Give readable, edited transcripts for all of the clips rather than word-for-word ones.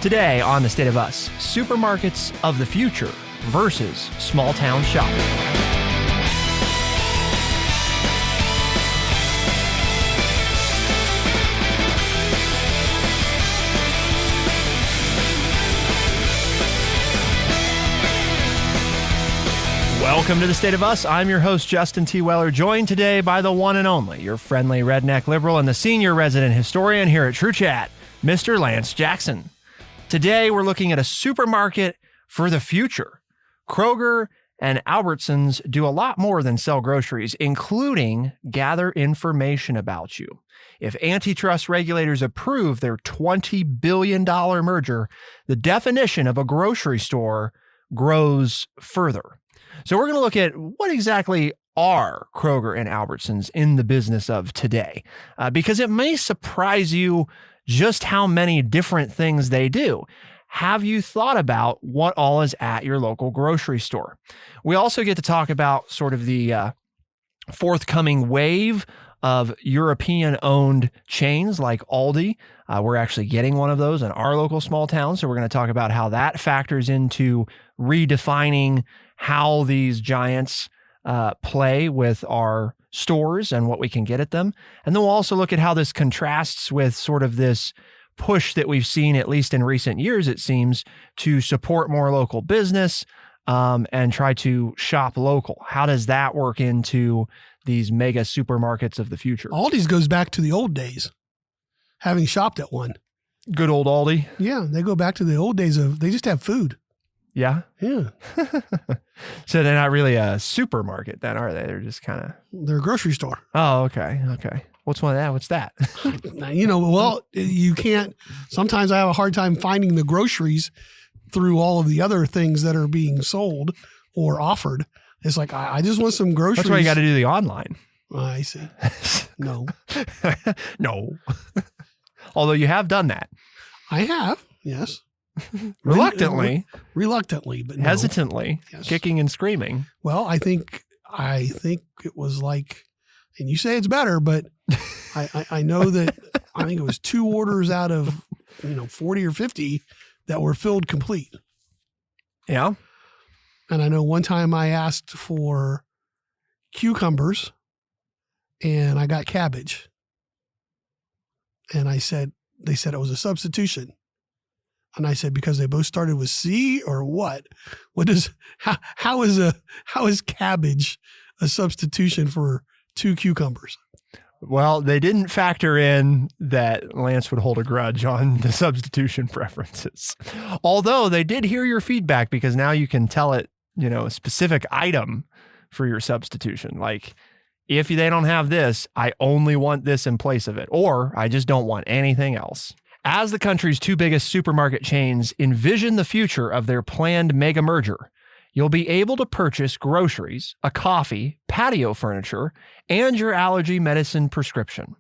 Today on The State of Us, supermarkets of the future versus small town shopping. Welcome to The State of Us. I'm your host, Justin T. Weller, joined today by the one and only, your friendly redneck liberal and the senior resident historian here at True Chat, Mr. Lance Jackson. Today, we're looking at a supermarket for the future. Kroger and Albertsons do a lot more than sell groceries, including gather information about you. If antitrust regulators approve their $20 billion merger, the definition of a grocery store grows further. So we're going to look at what exactly are Kroger and Albertsons in the business of today, because it may surprise you just how many different things they do. Have you thought about what all is at your local grocery store? We also get to talk about sort of the forthcoming wave of European-owned chains like Aldi. We're actually getting one of those in our local small town, so we're going to talk about how that factors into redefining how these giants play with our stores and what we can get at them. And then we'll also look at how this contrasts with sort of this push that we've seen, at least in recent years, it seems, to support more local business and try to shop local. How does that work into these mega supermarkets of the future? Aldi's goes back to the old days, having shopped at one. Good old Aldi? Yeah, they go back to the old days of, they just have food. Yeah? Yeah. So they're not really a supermarket then, are they? They're just kind of... They're a grocery store. Oh, okay. Okay. What's one of that? What's that? Well, you can't... Sometimes I have a hard time finding the groceries through all of the other things that are being sold or offered. It's like, I just want some groceries. That's why you got to do the online. I see. No. No. Although you have done that. I have, yes. Reluctantly, but no. hesitantly, Yes. Kicking and screaming. Well, I think it was like, and you say it's better, but I know that I think it was 2 orders out of 40 or 50 that were filled complete. Yeah. And I know one time I asked for cucumbers and I got cabbage. And they said it was a substitution. And I said, because they both started with C or what? How is cabbage a substitution for 2 cucumbers? Well, they didn't factor in that Lance would hold a grudge on the substitution preferences. Although they did hear your feedback, because now you can tell it, a specific item for your substitution. Like, if they don't have this, I only want this in place of it, or I just don't want anything else. As the country's 2 biggest supermarket chains envision the future of their planned mega merger, you'll be able to purchase groceries, a coffee, patio furniture, and your allergy medicine prescription.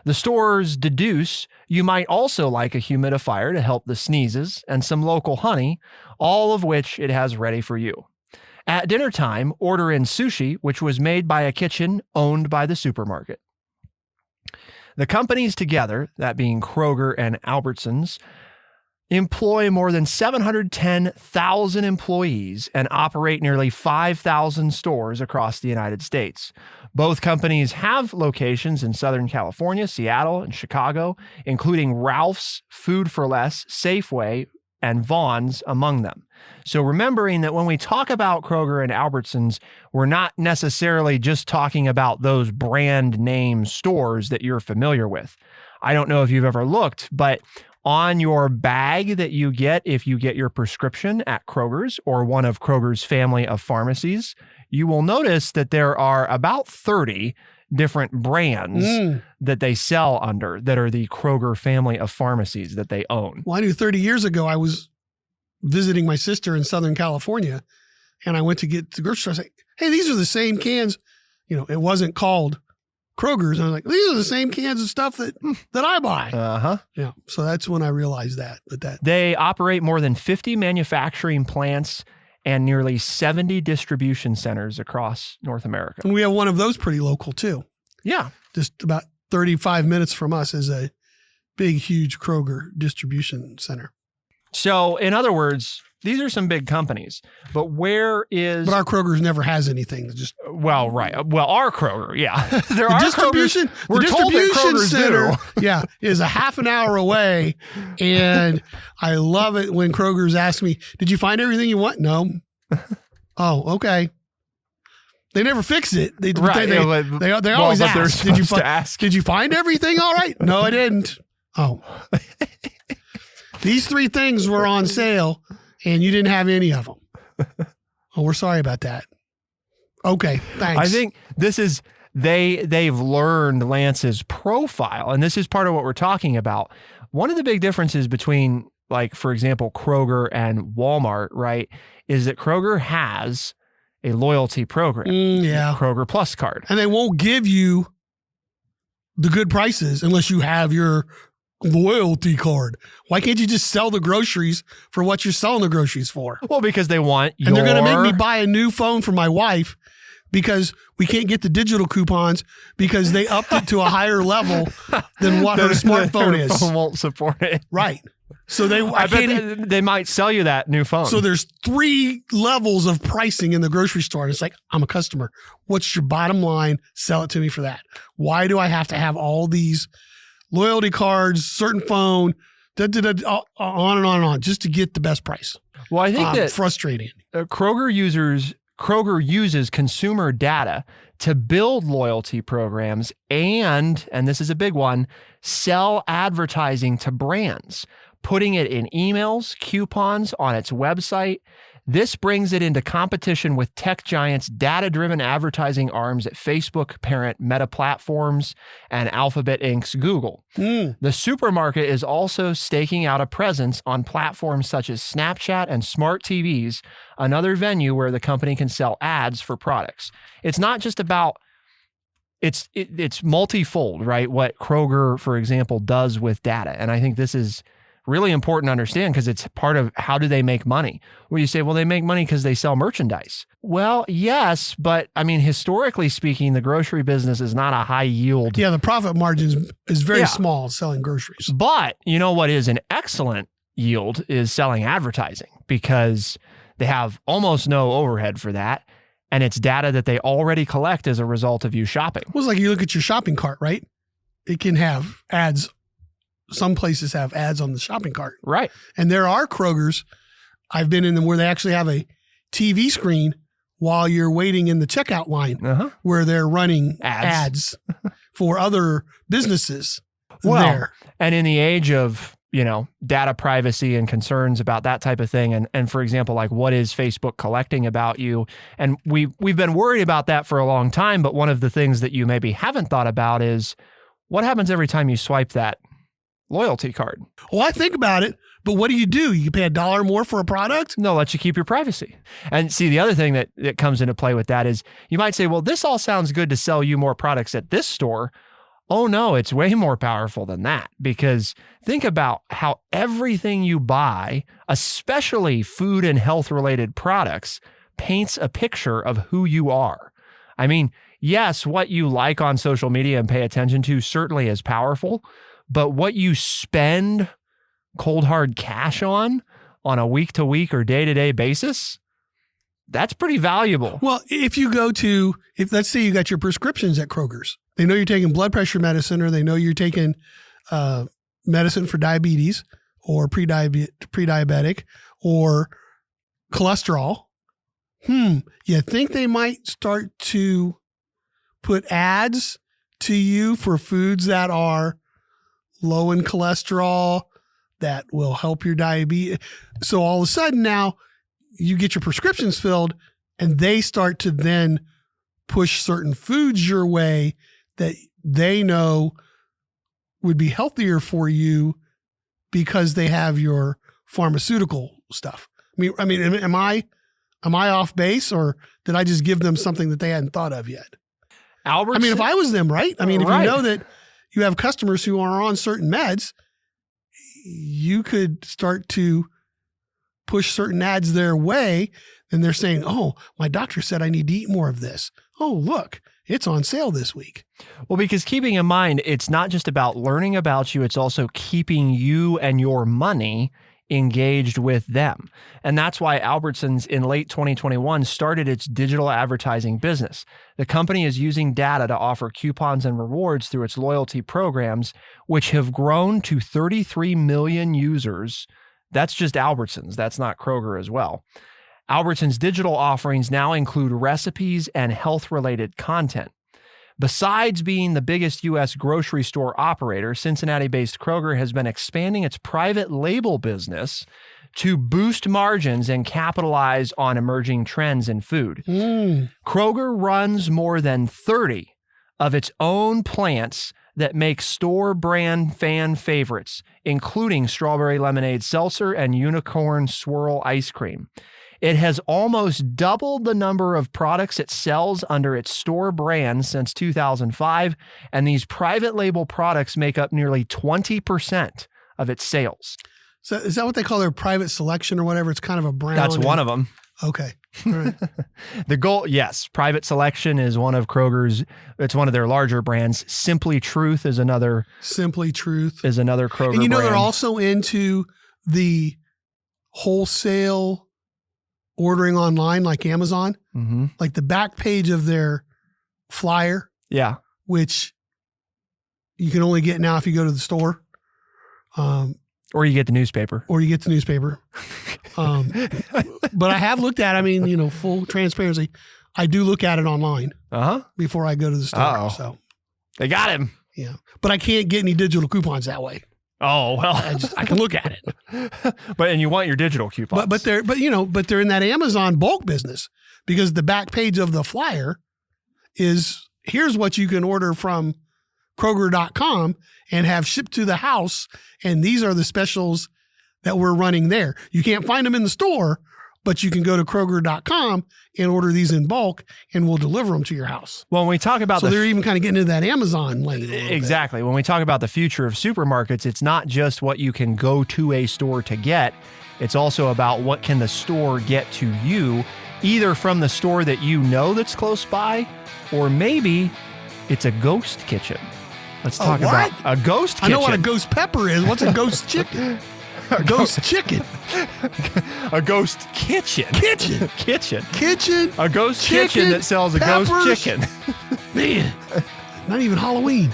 The stores deduce you might also like a humidifier to help the sneezes and some local honey, all of which it has ready for you. At dinner time, order in sushi, which was made by a kitchen owned by the supermarket. The companies together, that being Kroger and Albertsons, employ more than 710,000 employees and operate nearly 5,000 stores across the United States. Both companies have locations in Southern California, Seattle, and Chicago, including Ralph's, Food for Less, Safeway, and Vons among them. So remembering that when we talk about Kroger and Albertsons, we're not necessarily just talking about those brand name stores that you're familiar with. I don't know if you've ever looked, but on your bag that you get if you get your prescription at Kroger's or one of Kroger's family of pharmacies, you will notice that there are about 30 different brands that they sell under that are the Kroger family of pharmacies that they own. Well, I knew 30 years ago I was visiting my sister in Southern California, and I went to get to the grocery store. I was like, hey, these are the same cans. It wasn't called Kroger's. And I was like, these are the same cans of stuff that I buy. Uh-huh. Yeah. So that's when I realized that. They operate more than 50 manufacturing plants and nearly 70 distribution centers across North America. And we have one of those pretty local too. Yeah. Just about 35 minutes from us is a big, huge Kroger distribution center. So in other words, these are some big companies, but where is... But our Kroger's never has anything. Just Well, right. Well, our Kroger, yeah. There the are distribution, Krogers. We're the told that distribution Krogers center, do. yeah, is a half an hour away. And I love it when Kroger's ask me, did you find everything you want? No. Oh, okay. They never fix it. They always ask, did you find everything all right? No, I didn't. Oh. These 3 things were on sale and you didn't have any of them. Oh, we're sorry about that. Okay, thanks. I think this is, they've learned Lance's profile, and this is part of what we're talking about. One of the big differences between, like, for example, Kroger and Walmart, right, is that Kroger has a loyalty program. Yeah. Kroger Plus card. And they won't give you the good prices unless you have your loyalty card. Why can't you just sell the groceries for what you're selling the groceries for? Well, because they want And they're going to make me buy a new phone for my wife because we can't get the digital coupons because they upped it to a higher level than what her smartphone is. Phone won't support it. Right. So I bet they might sell you that new phone. So there's 3 levels of pricing in the grocery store. And it's like, I'm a customer. What's your bottom line? Sell it to me for that. Why do I have to have all these loyalty cards, certain phone, on and on and on, just to get the best price? Well, I think that frustrating. Kroger uses consumer data to build loyalty programs and this is a big one, sell advertising to brands, putting it in emails, coupons, on its website. This brings it into competition with tech giants' data-driven advertising arms at Facebook parent Meta Platforms and Alphabet Inc.'s Google. The supermarket is also staking out a presence on platforms such as Snapchat and smart TVs, another venue where the company can sell ads for products. It's not just about it's multifold, right? What Kroger, for example, does with data. And I think this is really important to understand because it's part of how do they make money? Where you say, well, they make money because they sell merchandise. Well, yes, but I mean, historically speaking, the grocery business is not a high yield. Yeah, the profit margin is very small selling groceries. But you know what is an excellent yield is selling advertising because they have almost no overhead for that. And it's data that they already collect as a result of you shopping. Well, it's like you look at your shopping cart, right? It can have ads. Some places have ads on the shopping cart. Right. And there are Krogers, I've been in them where they actually have a TV screen while you're waiting in the checkout line where they're running ads for other businesses there. And in the age of, data privacy and concerns about that type of thing. And for example, like what is Facebook collecting about you? And we've been worried about that for a long time. But one of the things that you maybe haven't thought about is what happens every time you swipe that loyalty card? Well, I think about it, but what do? You pay $1 more for a product? No, let you keep your privacy. And see, the other thing that comes into play with that is you might say, well, this all sounds good to sell you more products at this store. Oh no, it's way more powerful than that because think about how everything you buy, especially food and health related products, paints a picture of who you are. I mean, yes, what you like on social media and pay attention to certainly is powerful, but what you spend cold hard cash on a week to week or day to day basis, that's pretty valuable. Well, if let's say you got your prescriptions at Kroger's, they know you're taking blood pressure medicine or they know you're taking medicine for diabetes or pre-diabetic or cholesterol. You think they might start to put ads to you for foods that are low in cholesterol that will help your diabetes. So all of a sudden now you get your prescriptions filled and they start to then push certain foods your way that they know would be healthier for you because they have your pharmaceutical stuff. I mean, am I off base or did I just give them something that they hadn't thought of yet? If I was them, right? If you know that you have customers who are on certain meds, you could start to push certain ads their way. And they're saying, oh, my doctor said I need to eat more of this. Oh, look, it's on sale this week. Well, because keeping in mind, it's not just about learning about you. It's also keeping you and your money engaged with them. And that's why Albertsons in late 2021 started its digital advertising business. The company is using data to offer coupons and rewards through its loyalty programs, which have grown to 33 million users. That's just Albertsons. That's not Kroger as well. Albertsons' digital offerings now include recipes and health-related content. Besides being the biggest U.S. grocery store operator, Cincinnati-based Kroger has been expanding its private label business to boost margins and capitalize on emerging trends in food. Kroger runs more than 30 of its own plants that make store brand fan favorites, including strawberry lemonade seltzer and unicorn swirl ice cream. It has almost doubled the number of products it sells under its store brand since 2005, and these private label products make up nearly 20% of its sales. So is that what they call their private selection or whatever? It's kind of a brand. That's one of them. Okay. All right. The goal, yes, private selection is one of Kroger's, it's one of their larger brands. Simply Truth is another. Simply Truth. Is another Kroger And you know brand. they're also into the wholesale ordering online like Amazon, like the back page of their flyer, which you can only get now if you go to the store. Or you get the newspaper. But I have looked at, full transparency, I do look at it online before I go to the store. So they got him. Yeah. But I can't get any digital coupons that way. Oh, well, I can look at it. And you want your digital coupons. But they're in that Amazon bulk business, because the back page of the flyer is, here's what you can order from Kroger.com and have shipped to the house. And these are the specials that we're running there. You can't find them in the store, but you can go to Kroger.com and order these in bulk, and we'll deliver them to your house. Well, when we talk about they're even kind of getting into that Amazon lane. Exactly. When we talk about the future of supermarkets, it's not just what you can go to a store to get. It's also about what can the store get to you, either from the store that you know that's close by, or maybe it's a ghost kitchen. Let's talk about a ghost kitchen. I know what a ghost pepper is. What's a ghost chicken? A ghost chicken. A ghost kitchen. Kitchen. A ghost chicken, kitchen that sells a peppers. ghost chicken. Man, not even Halloween.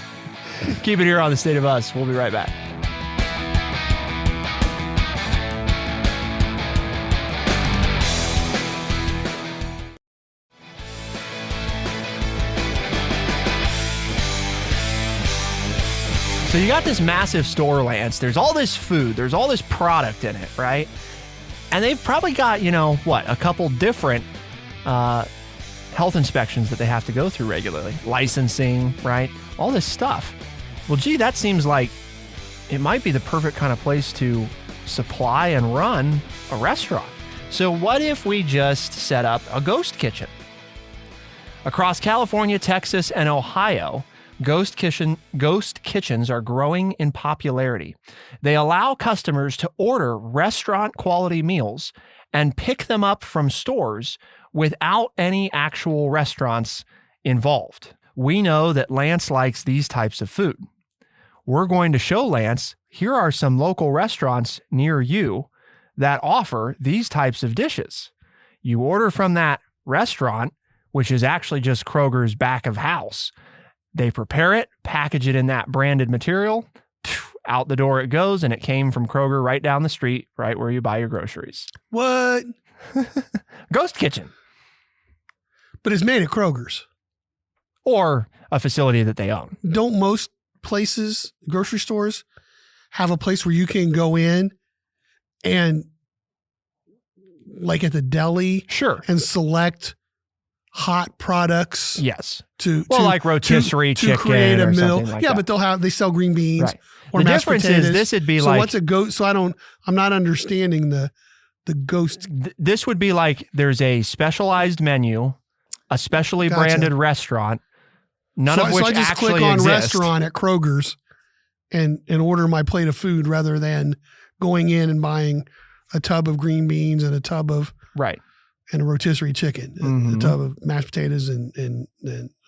Keep it here on The State of Us. We'll be right back. So you got this massive store, Lance. There's all this food. There's all this product in it, right? And they've probably got, a couple different health inspections that they have to go through regularly. Licensing, right? All this stuff. Well, gee, that seems like it might be the perfect kind of place to supply and run a restaurant. So what if we just set up a ghost kitchen? Across California, Texas, and Ohio, Ghost kitchens are growing in popularity. They allow customers to order restaurant-quality meals and pick them up from stores without any actual restaurants involved. We know that Lance likes these types of food. We're going to show Lance, here are some local restaurants near you that offer these types of dishes. You order from that restaurant, which is actually just Kroger's back of house. They prepare it, package it in that branded material, out the door it goes, and it came from Kroger right down the street, right where you buy your groceries. What? Ghost kitchen. But it's made at Kroger's. Or a facility that they own. Don't most places, grocery stores, have a place where you can go in and, like at the deli, and select hot products? Yes. Like rotisserie chicken, to create a or meal. Something like that. But they sell green beans. Right. Or the mashed difference potatoes. is this would be so like. What's a ghost? So I'm not understanding the ghost. This would be like there's a specialized menu, a specially branded restaurant, none of which so I just actually click on exist. Restaurant at Kroger's and order my plate of food rather than going in and buying a tub of green beans and a tub of and a rotisserie chicken, and a tub of mashed potatoes and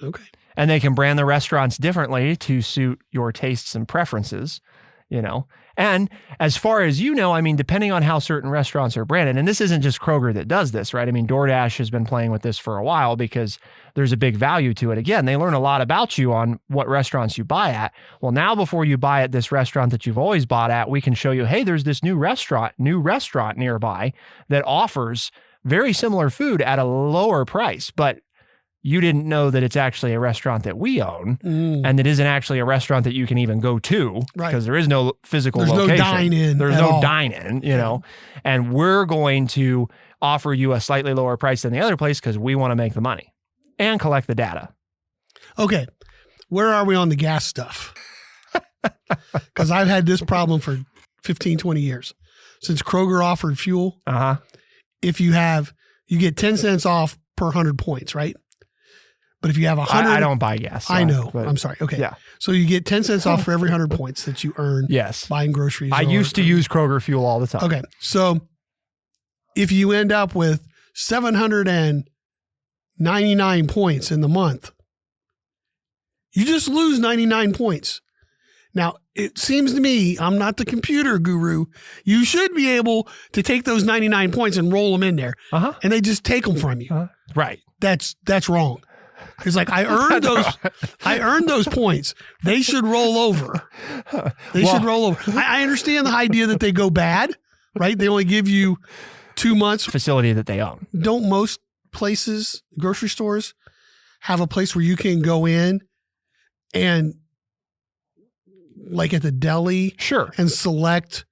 okay. And they can brand the restaurants differently to suit your tastes and preferences. And as far as you know, I mean, depending on how certain restaurants are branded, and this isn't just Kroger that does this, right? I mean, DoorDash has been playing with this for a while because there's a big value to it. Again, they learn a lot about you on what restaurants you buy at. Well, now before you buy at this restaurant that you've always bought at, we can show you, hey, there's this new restaurant nearby that offers very similar food at a lower price, but you didn't know that it's actually a restaurant that we own and that isn't actually a restaurant that you can even go to because there is no physical location. There's no dine-in. There's no dine-in, and we're going to offer you a slightly lower price than the other place because we want to make the money and collect the data. Okay. Where are we on the gas stuff? Because I've had this problem for 15, 20 years. Since Kroger offered fuel, if you get 10 cents off per 100 points, right? But if you have 100, I don't buy gas. I know. I'm sorry. Okay. Yeah. So you get 10 cents off for every 100 points that you earn. Yes. Buying groceries. I used to use Kroger fuel all the time. Okay. So if you end up with 799 points in the month, you just lose 99 points. Now, it seems to me, I'm not the computer guru. You should be able to take those 99 points and roll them in there. And they just take them from you. Right. That's wrong. It's like I earned those points. They should roll over. Should roll over. I understand the idea that they go bad, right? They only give you 2 months. Facility that they own. Don't most places, grocery stores, have a place where you can go in and like at the deli and select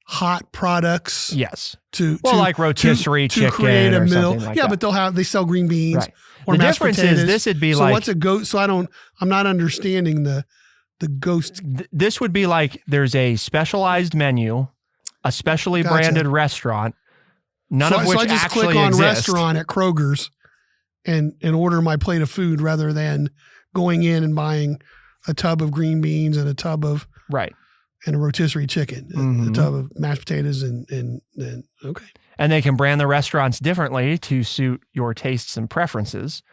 hot products? Yes. Like rotisserie chicken to create a or meal. Something like that. But they sell green beans. Right. Or the mashed difference potatoes. is this would be so like. What's a ghost? So I'm not understanding the ghost. This would be like there's a specialized menu, a specially branded restaurant, none of which I just actually click on exist. Restaurant at Kroger's and order my plate of food rather than going in and buying a tub of green beans and a tub of and a rotisserie chicken, a tub of mashed potatoes and okay. And they can brand the restaurants differently to suit your tastes and preferences,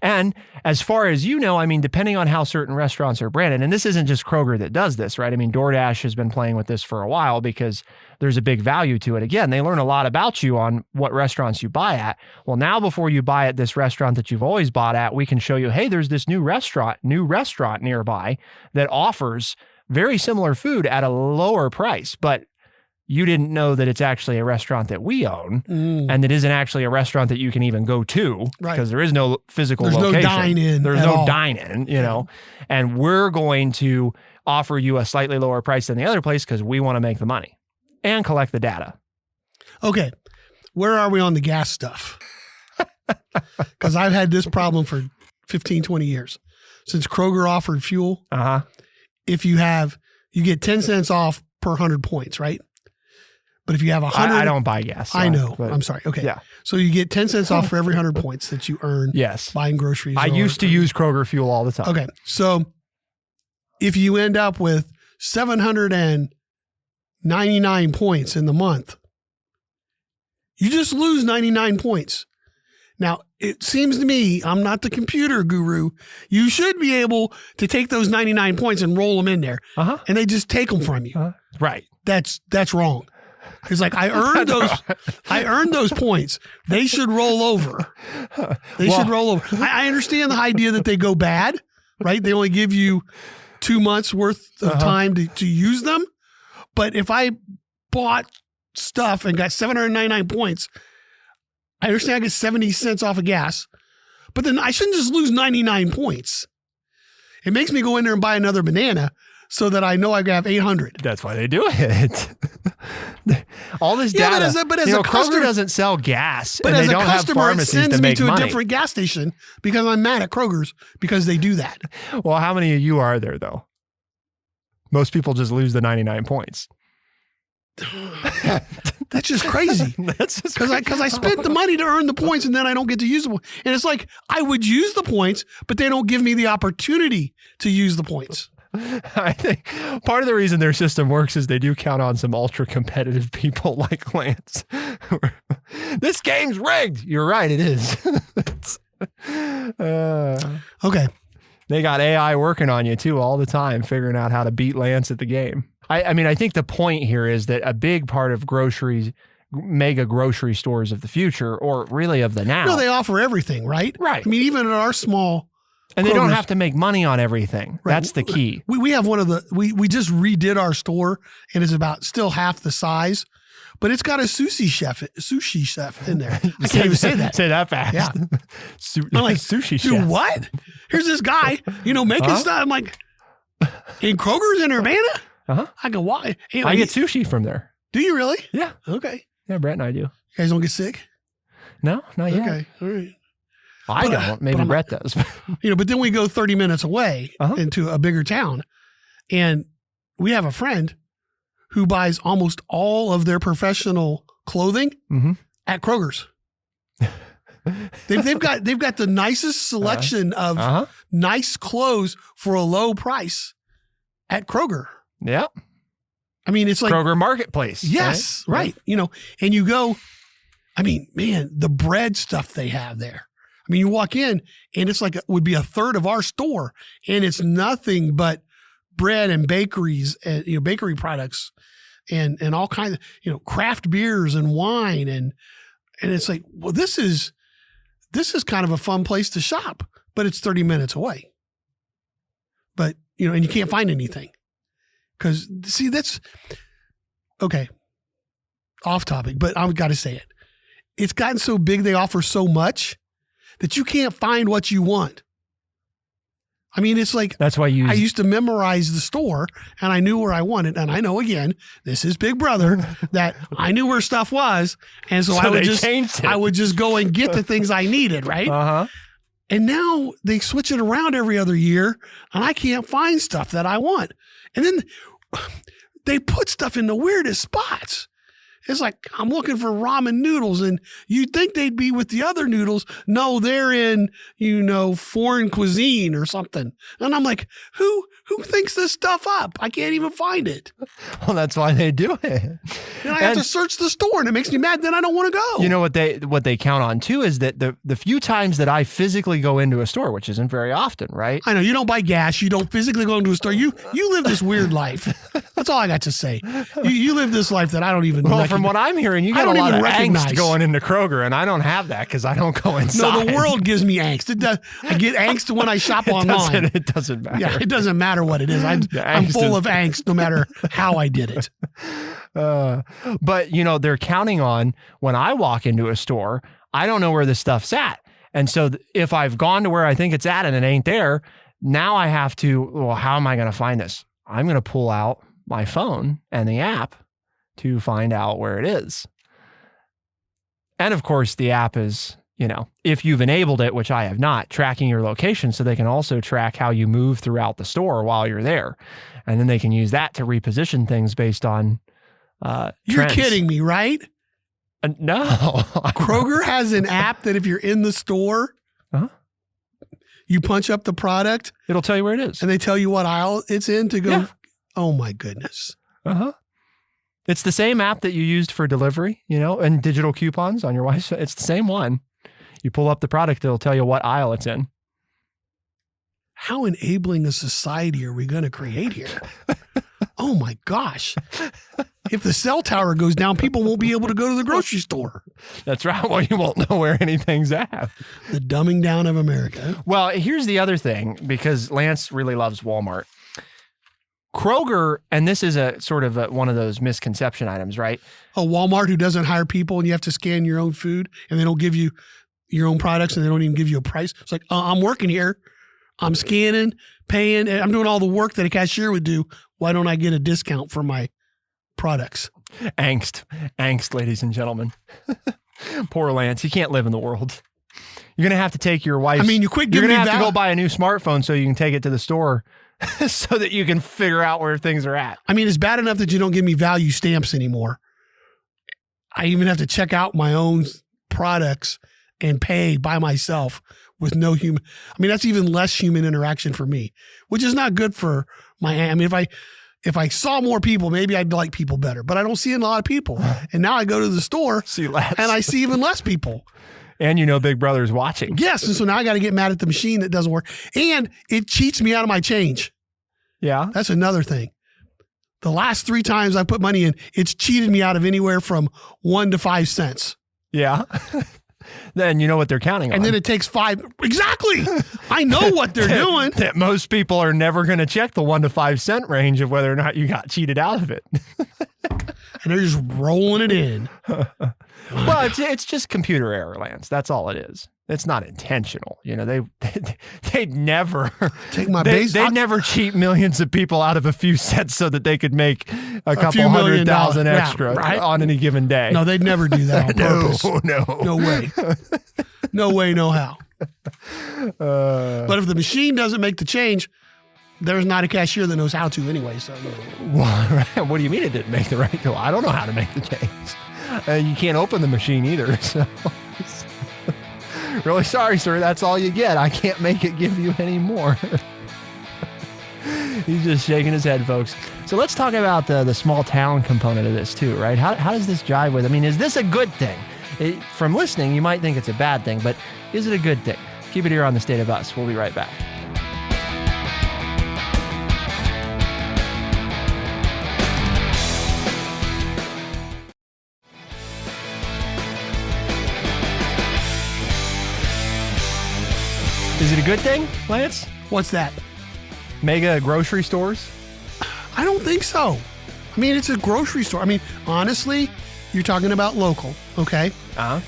And as far as you know, I mean, depending on how certain restaurants are branded, and this isn't just Kroger that does this, right? I mean, DoorDash has been playing with this for a while because there's a big value to it. Again, they learn a lot about you on what restaurants you buy at. Well, now before you buy at this restaurant that you've always bought at, we can show you, hey, there's this new restaurant nearby that offers very similar food at a lower price, but you didn't know that it's actually a restaurant that we own and that isn't actually a restaurant that you can even go to because there is no physical location. There's no dine-in. There's no dine-in, and we're going to offer you a slightly lower price than the other place because we want to make the money and collect the data. Okay. Where are we on the gas stuff? Because I've had this problem for 15, 20 years. Since Kroger offered fuel, if you get 10 cents off per 100 points, right? But if you have 100, I don't buy gas. I know. I'm sorry. Okay. Yeah. So you get 10 cents off for every 100 points that you earn. Yes. Buying groceries. I used to use Kroger fuel all the time. Okay. So if you end up with 799 points in the month, you just lose 99 points. Now, it seems to me, I'm not the computer guru. You should be able to take those 99 points and roll them in there. And they just take them from you. Right. That's wrong. It's like I earned those points. They should roll over. Should roll over. I understand the idea that they go bad, right? They only give you 2 months worth of time to use them. But if I bought stuff and got 799 points, I understand I get 70 cents off of gas, but then I shouldn't just lose 99 points. It makes me go in there and buy another banana so that I know I have 800. That's why they do it. All this data. But as a customer, Kroger doesn't sell gas, but and as they a don't have customer, it pharmacies sends to me make to money. a different gas station because I'm mad at Kroger's because they do that. Well, how many of you are there though? Most people just lose the 99 points. That's just crazy. Because I spent the money to earn the points and then I don't get to use them. And it's like I would use the points, but they don't give me the opportunity to use the points. I think part of the reason their system works is they do count on some ultra competitive people like Lance. This game's rigged. You're right, it is. Okay. They got AI working on you too all the time, figuring out how to beat Lance at the game. I mean, I think the point here is that a big part of mega grocery stores of the future, or really of the now. No, they offer everything, right? Right. I mean, even at our small. And they Kroger's, don't have to make money on everything. Right. That's the key. We have one of the, we just redid our store, and it's about still half the size, but it's got a sushi chef in there. I can't even say that. Say that fast. Yeah. I'm like, sushi chef. Dude, what? Here's this guy, making stuff. I'm like, in Kroger's in Urbana? Uh-huh. I go, why? I get sushi from there. Do you really? Yeah. Okay. Yeah, Brett and I do. You guys don't get sick? No, not yet. Okay. All right. I don't. Maybe Brett does. But then we go 30 minutes away into a bigger town, and we have a friend who buys almost all of their professional clothing at Kroger's. They've got the nicest selection of nice clothes for a low price at Kroger. Yeah. I mean, it's like Kroger Marketplace. Yes, right. And you go, I mean, man, the bread stuff they have there. I mean, you walk in and it's like would be a third of our store, and it's nothing but bread and bakeries and bakery products and all kinds of craft beers and wine and it's like, well, this is kind of a fun place to shop, but it's 30 minutes away. But and you can't find anything. Because, see, that's, okay, off topic, but I've got to say it. It's gotten so big, they offer so much that you can't find what you want. I mean, it's like, that's why I used to memorize the store, and I knew where I wanted. And I know, again, this is Big Brother, that I knew where stuff was. And so I would just go and get the things I needed, right? Uh-huh. And now they switch it around every other year, and I can't find stuff that I want. And then they put stuff in the weirdest spots. It's like, I'm looking for ramen noodles, and you'd think they'd be with the other noodles. No, they're in, foreign cuisine or something. And I'm like, who thinks this stuff up? I can't even find it. Well, that's why they do it. And I have to search the store, and it makes me mad. Then I don't want to go. You know what they count on too is that the few times that I physically go into a store, which isn't very often, right? I know you don't buy gas. You don't physically go into a store. You live this weird life. That's all I got to say. You live this life that I don't even. Well, from what I'm hearing, you got a lot of angst going into Kroger, and I don't have that because I don't go inside. No, the world gives me angst. I get angst when I shop online. It doesn't matter. Yeah, it doesn't matter what it is. I'm full of angst no matter how I did it. But, they're counting on when I walk into a store, I don't know where the stuff's at. And so if I've gone to where I think it's at and it ain't there, now I have to, well, how am I going to find this? I'm going to pull out my phone and the app to find out where it is. And of course, the app is, if you've enabled it, which I have not, tracking your location so they can also track how you move throughout the store while you're there. And then they can use that to reposition things based on You're trends. kidding me, right? No. Kroger has an app that if you're in the store, you punch up the product. It'll tell you where it is. And they tell you what aisle it's in to go. Yeah. Oh, my goodness. Uh-huh. It's the same app that you used for delivery, and digital coupons on your wife's. It's the same one. You pull up the product, it'll tell you what aisle it's in. How enabling a society are we going to create here? Oh my gosh. If the cell tower goes down, people won't be able to go to the grocery store. That's right. Well, you won't know where anything's at. The dumbing down of America. Well, here's the other thing, because Lance really loves Walmart. Kroger, and this is a sort of one of those misconception items, right? A Walmart who doesn't hire people and you have to scan your own food and they don't give you your own products and they don't even give you a price. It's like, I'm working here. I'm scanning, paying. I'm doing all the work that a cashier would do. Why don't I get a discount for my products? Angst, ladies and gentlemen. Poor Lance. He can't live in the world. You're going to have to take your wife's. You quit giving me You're going to have to go buy a new smartphone so you can take it to the store so that you can figure out where things are at. It's bad enough that you don't give me value stamps anymore. I even have to check out my own products and pay by myself with no human. That's even less human interaction for me, which is not good for my. If I saw more people, maybe I'd like people better, but I don't see a lot of people. And now I go to the store see less. and I see even less people. And Big Brother's watching. Yes. And so now I got to get mad at the machine that doesn't work. And it cheats me out of my change. Yeah. That's another thing. The last 3 times I put money in, it's cheated me out of anywhere from 1 to 5 cents. Yeah. Then you know what they're counting on. And then it takes 5. Exactly. I know what they're doing. That most people are never going to check the 1 to 5 cent range of whether or not you got cheated out of it. And they're just rolling it in. Well, it's just computer error, Lance. That's all it is. It's not intentional. They'd never take my base. They'd never cheat millions of people out of a few cents so that they could make a couple $100,000 extra on any given day. No, they'd never do that on purpose. No way. No way, no how. But if the machine doesn't make the change, there's not a cashier that knows how to anyway. So, what do you mean it didn't make the right call? I don't know how to make the change. You can't open the machine either. So, really sorry, sir. That's all you get. I can't make it give you any more. He's just shaking his head, folks. So let's talk about the small town component of this too, right? How does this jive with? I mean, is this a good thing? From listening, you might think it's a bad thing, but is it a good thing? Keep it here on The State of Us. We'll be right back. Is it a good thing, Lance? What's that? Mega grocery stores? I don't think so. I mean, it's a grocery store. I mean, honestly, you're talking about local, okay?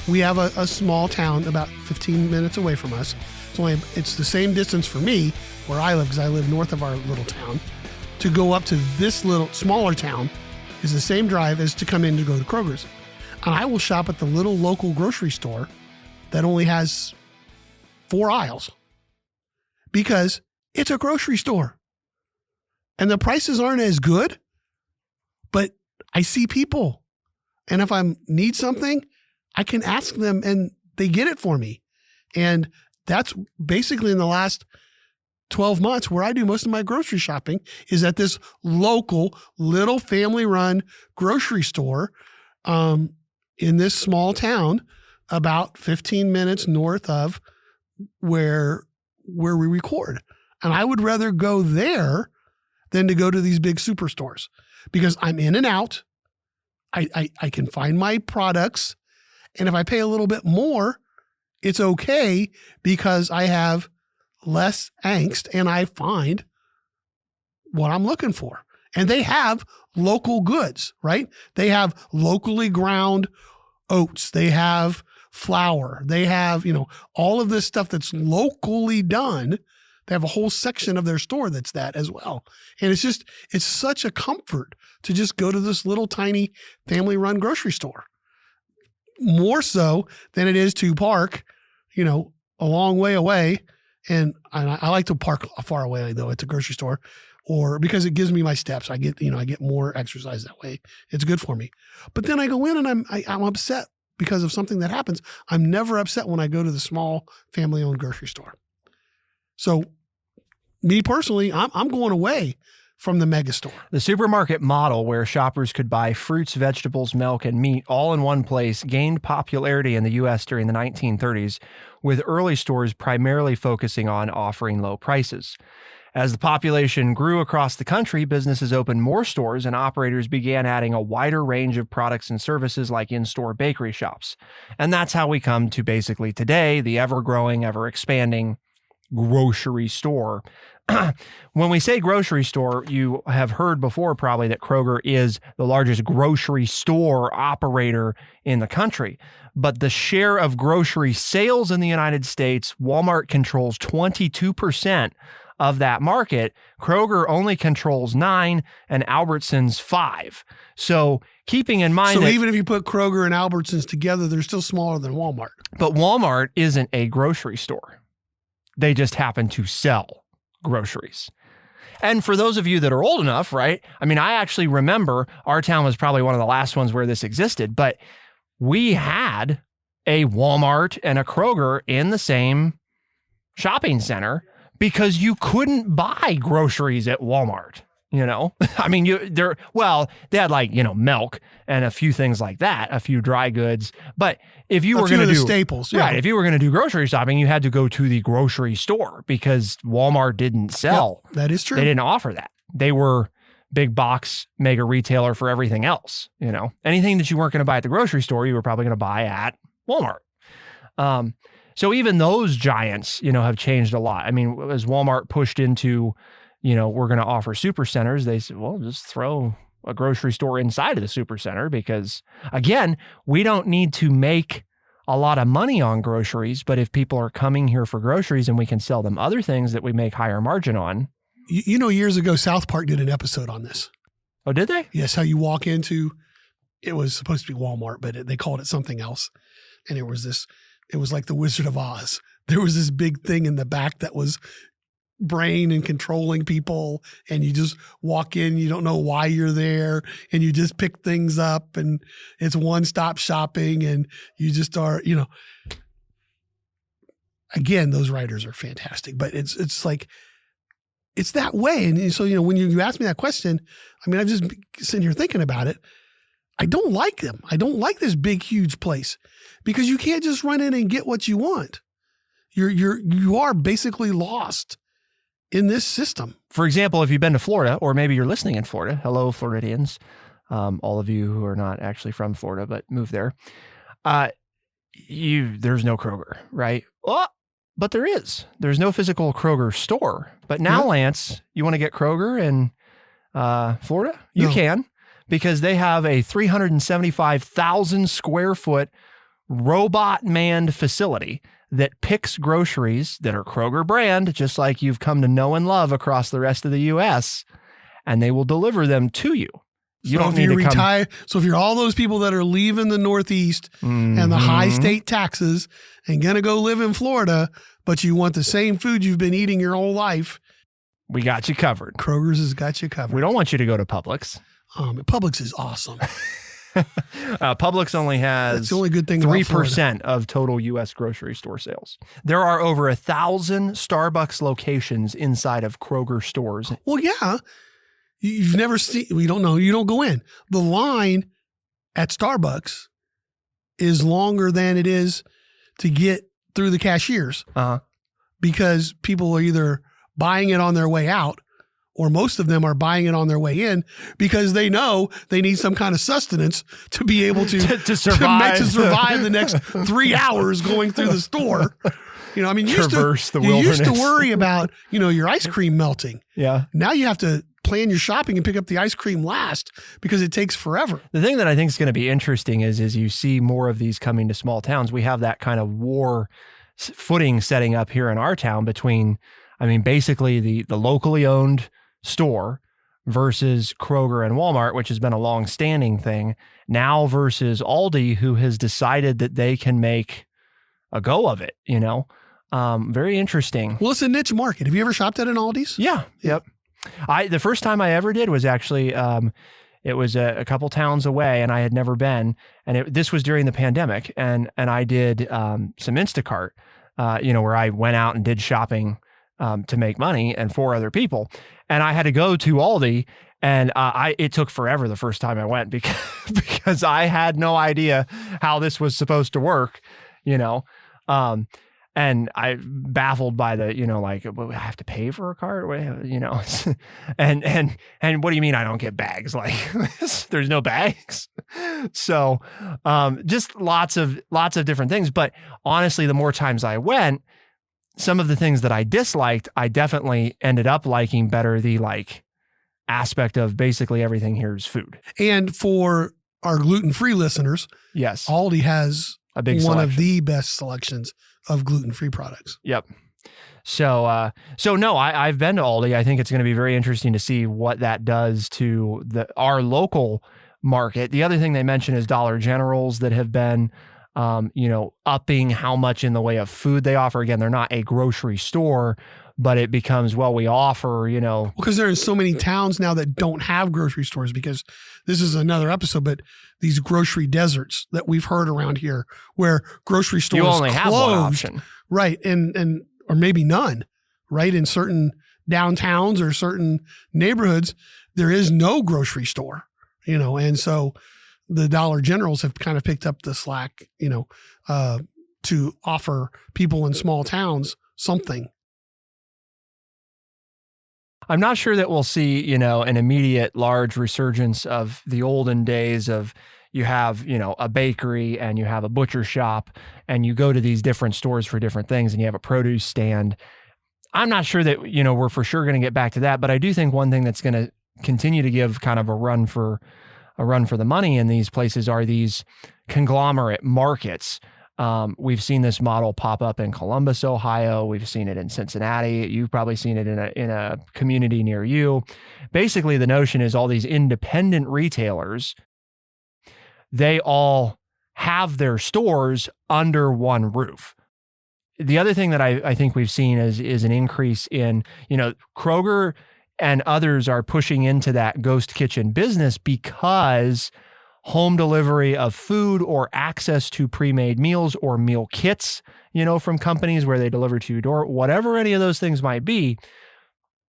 We have a small town about 15 minutes away from us. It's the same distance for me where I live, because I live north of our little town. To go up to this little smaller town is the same drive as to come in to go to Kroger's. And I will shop at the little local grocery store that only has 4 aisles, because it's a grocery store and the prices aren't as good, but I see people. And if I need something, I can ask them and they get it for me. And that's basically in the last 12 months where I do most of my grocery shopping, is at this local little family run grocery store in this small town about 15 minutes north of where we record. And I would rather go there than to go to these big superstores, because I'm in and out. I can find my products. And if I pay a little bit more, it's okay, because I have less angst and I find what I'm looking for. And they have local goods, right? They have locally ground oats. They have flour. They have, all of this stuff that's locally done. They have a whole section of their store that's that as well. And it's such a comfort to just go to this little tiny family run grocery store. More so than it is to park, a long way away. And I like to park far away though at the grocery store, or because it gives me my steps. I get more exercise that way. It's good for me. But then I go in and I'm upset because of something that happens. I'm never upset when I go to the small family owned grocery store. So me personally, I'm going away from the mega store. The supermarket model, where shoppers could buy fruits, vegetables, milk, and meat all in one place, gained popularity in the U.S. during the 1930s, with early stores primarily focusing on offering low prices. As the population grew across the country, businesses opened more stores and operators began adding a wider range of products and services like in-store bakery shops. And that's how we come to basically today, the ever-growing, ever-expanding grocery store. When we say grocery store, you have heard before probably that Kroger is the largest grocery store operator in the country. But the share of grocery sales in the United States, Walmart controls 22% of that market. Kroger only controls 9% and Albertsons 5%. So keeping in mind that even if you put Kroger and Albertsons together, they're still smaller than Walmart. But Walmart isn't a grocery store. They just happen to sell groceries. And for those of you that are old enough, right? I mean, I actually remember our town was probably one of the last ones where this existed, but we had a Walmart and a Kroger in the same shopping center because you couldn't buy groceries at Walmart. You know, I mean, they had like, milk and a few things like that, a few dry goods. But if you were going to do staples, right, if you were going to do grocery shopping, you had to go to the grocery store because Walmart didn't sell. Yep, that is true. They didn't offer that. They were big box mega retailer for everything else. Anything that you weren't going to buy at the grocery store, you were probably going to buy at Walmart. So even those giants, have changed a lot. I mean, as Walmart pushed into, we're going to offer super centers, they said, well, just throw a grocery store inside of the super center because, again, we don't need to make a lot of money on groceries, but if people are coming here for groceries and we can sell them other things that we make higher margin on. Years ago, South Park did an episode on this. Oh, did they? Yes, how you walk into, it was supposed to be Walmart, but they called it something else. And it was like the Wizard of Oz. There was this big thing in the back that was brain and controlling people, and you just walk in, you don't know why you're there, and you just pick things up, and it's one-stop shopping, and you just are, again, those writers are fantastic, but it's like, it's that way. And so, when you ask me that question, I mean, I'm just sitting here thinking about it. I don't like them. I don't like this big, huge place because you can't just run in and get what you want. You are basically lost in this system. For example, if you've been to Florida, or maybe you're listening in Florida, hello, Floridians, all of you who are not actually from Florida but moved there, there's no Kroger, right? Oh, but there is. There's no physical Kroger store. But now, Lance, you want to get Kroger in Florida? You can, because they have a 375,000 square foot robot manned facility that picks groceries that are Kroger brand, just like you've come to know and love across the rest of the U.S., and they will deliver them to you. You don't need to retire. So if you're all those people that are leaving the Northeast and the high state taxes and going to go live in Florida, but you want the same food you've been eating your whole life, we got you covered. Kroger's has got you covered. We don't want you to go to Publix. Publix is awesome. Publix only has That's the only good thing 3% of total U.S. grocery store sales. There are over 1,000 Starbucks locations inside of Kroger stores. Well, yeah. You've never seen, we don't know, you don't go in. The line at Starbucks is longer than it is to get through the cashiers because people are either buying it on their way out, or most of them are buying it on their way in because they know they need some kind of sustenance to be able to survive the next 3 hours going through the store. I mean, you used to worry about, your ice cream melting. Yeah. Now you have to plan your shopping and pick up the ice cream last because it takes forever. The thing that I think is going to be interesting is you see more of these coming to small towns. We have that kind of war footing setting up here in our town between, basically the locally owned store versus Kroger and Walmart, which has been a long-standing thing, now versus Aldi, who has decided that they can make a go of it, Very interesting. Well, it's a niche market. Have you ever shopped at an Aldi's? Yeah. Yep. The first time I ever did was actually, it was a couple towns away and I had never been. And this was during the pandemic. And I did some Instacart, where I went out and did shopping to make money and for other people. And I had to go to Aldi, and it took forever the first time I went because I had no idea how this was supposed to work, and I baffled by the, I have to pay for a card, and what do you mean I don't get bags? Like there's no bags. So, just lots of different things. But honestly, the more times I went, some of the things that I disliked, I definitely ended up liking better the aspect of basically everything here is food. And for our gluten-free listeners, yes, Aldi has a big one selection of the best selections of gluten-free products. Yep. So no, I've been to Aldi. I think it's going to be very interesting to see what that does to our local market. The other thing they mentioned is Dollar Generals that have been upping how much in the way of food they offer. Again, they're not a grocery store, but it becomes, we offer, Because there are so many towns now that don't have grocery stores, because this is another episode, but these grocery deserts that we've heard around here where grocery stores you only have one option. Right. And or maybe none, right? In certain downtowns or certain neighborhoods, there is no grocery store, and so the Dollar Generals have kind of picked up the slack, to offer people in small towns something. I'm not sure that we'll see, an immediate large resurgence of the olden days of you have, a bakery and you have a butcher shop and you go to these different stores for different things and you have a produce stand. I'm not sure that, we're for sure going to get back to that, but I do think one thing that's going to continue to give kind of a run for the money in these places are these conglomerate markets. We've seen this model pop up in Columbus, Ohio. We've seen it in Cincinnati. You've probably seen it in a community near you. Basically, the notion is all these independent retailers, they all have their stores under one roof. The other thing that I think we've seen is an increase in, Kroger and others are pushing into that ghost kitchen business because home delivery of food or access to pre-made meals or meal kits, from companies where they deliver to your door, whatever any of those things might be,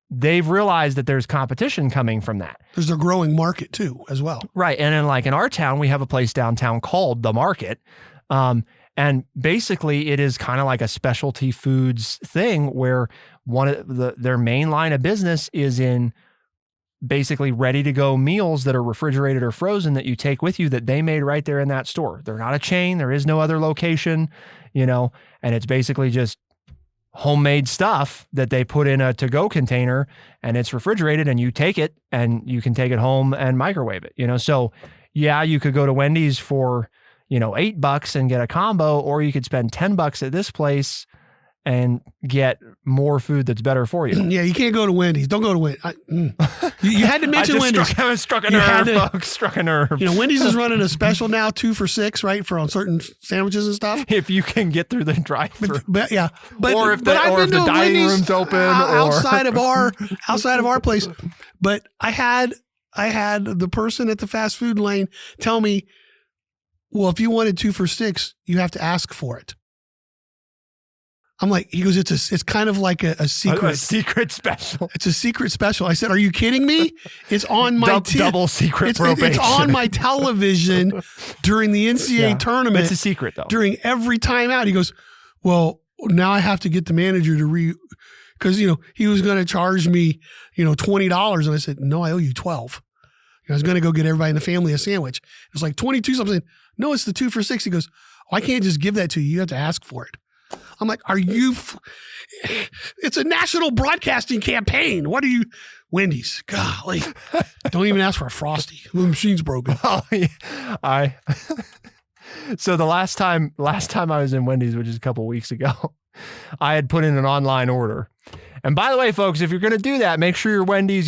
they've realized that there's competition coming from that. There's a growing market too, as well. Right. And then in our town, we have a place downtown called The Market. And basically it is kind of like a specialty foods thing where one of their main line of business is in basically ready to go meals that are refrigerated or frozen that you take with you that they made right there in that store. They're not a chain. There is no other location, and it's basically just homemade stuff that they put in a to-go container and it's refrigerated and you take it and you can take it home and microwave it, So yeah, you could go to Wendy's for, $8 and get a combo, or you could spend $10 at this place and get more food that's better for you. Yeah, you can't go to Wendy's. Don't go to Wendy's. You had to mention Wendy's. Struck a nerve, folks. Struck a nerve. Wendy's is running a special now, 2 for $6, right, for on certain sandwiches and stuff. If you can get through the drive-thru, but or if the dining room's open, outside of our place. But I had the person at the fast food lane tell me, well, if you wanted 2 for $6, you have to ask for it. I'm like, he goes, it's kind of like a secret. A secret special. It's a secret special. I said, are you kidding me? It's on my double secret probation. It's on my television during the NCAA tournament. It's a secret though. During every time out, he goes, well, now I have to get the manager to because he was going to charge me, $20, and I said, no, I owe you $12. I was going to go get everybody in the family a sandwich. It was like 22 something. No, it's the 2 for $6. He goes, oh, I can't just give that to you. You have to ask for it. I'm like, are you? It's a national broadcasting campaign. What are you? Wendy's. Golly. Don't even ask for a Frosty. The machine's broken. Oh, yeah. So the last time I was in Wendy's, which is a couple of weeks ago, I had put in an online order. And by the way, folks, if you're going to do that, make sure your Wendy's,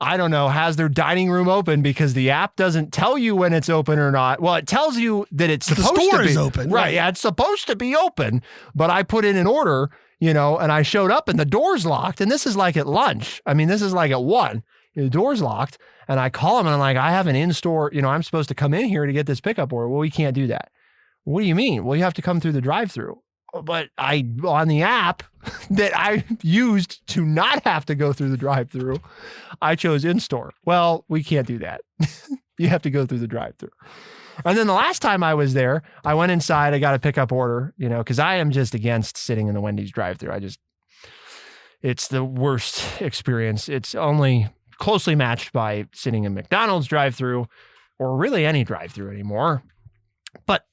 has their dining room open, because the app doesn't tell you when it's open or not. Well, it tells you that it's supposed to be. The store is open. Right. Yeah, it's supposed to be open. But I put in an order, and I showed up and the door's locked. And this is like at lunch. I mean, this is like at 1. The door's locked. And I call him and I'm like, I have an in-store, I'm supposed to come in here to get this pickup order. Well, we can't do that. What do you mean? Well, you have to come through the drive-thru. But on the app that I used to not have to go through the drive-thru, I chose in-store. Well, we can't do that. You have to go through the drive-thru. And then the last time I was there, I went inside, I got a pickup order, because I am just against sitting in the Wendy's drive-thru. It's the worst experience. It's only closely matched by sitting in McDonald's drive-thru, or really any drive-thru anymore. But